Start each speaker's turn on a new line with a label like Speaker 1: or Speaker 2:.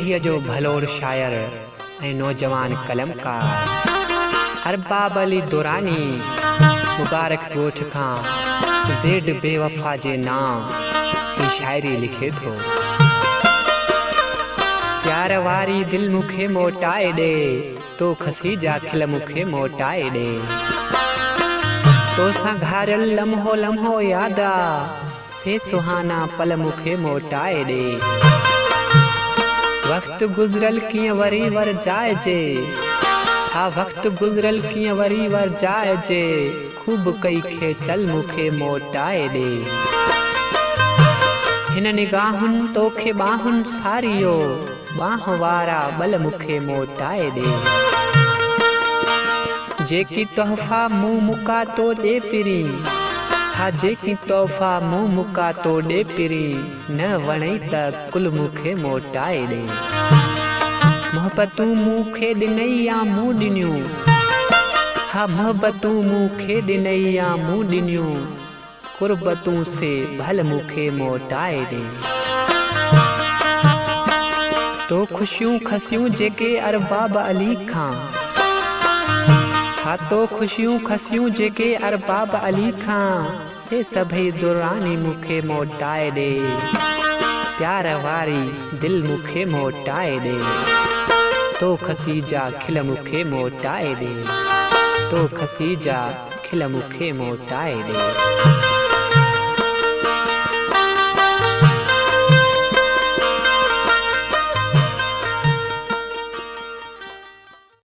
Speaker 1: कहिए जो भलोर शायर ऐं नौजवान कलमकार अरबाब अली दुरानी मुबारक ॻोठ खां ज़ेड बेवफ़ा जे नाम ही शायरी लिखे थो। प्यार वारी दिल मुखे मोटाए दे, तो खसी जा खिल मुखे मोटाए दे। तो सां घारियल लम्हो लम्हो यादा से सुहाना पल मुखे मोटाए दे। वक्त गुज़रल कीअं वरी वर जाइजे, हा वक्त गुज़रल कीअं वरी वर जाइजे। खूब कई खे चल मुखे मोटाए दे। हिन निगाहुनि तोखे बाहुनि सारियो, बाह वारा बल मुखे मोटाए दे। जेकी तोहफ़ा मुँह मुका तो दे पिरी, हा जेकी तोहफ़ा मुँह मुका तो दे पिरी। न वणई त कुल मुखे मोटाए दे। मोहब्बतूं मूंखे ॾिनई या मूं ॾिनियूं, हा मोहब्बतूं मूंखे ॾिनई या मूं ॾिनियूं। कुर्बतूं से भल मुखे मोटाए दे। तो ख़ुशियूं खसियूं जेके अरबाब अली खां, हा तो ख़ुशियूं खसियूं जेके अरबाब अली खां। से सभई दुरानी मुखे मोटाए दे। प्यार वारी दिल मुखे मोटाए दे। तो खसी जा खिल मुखे मोटाए दे। तो खसी जा खिल मुखे मोटाए दे।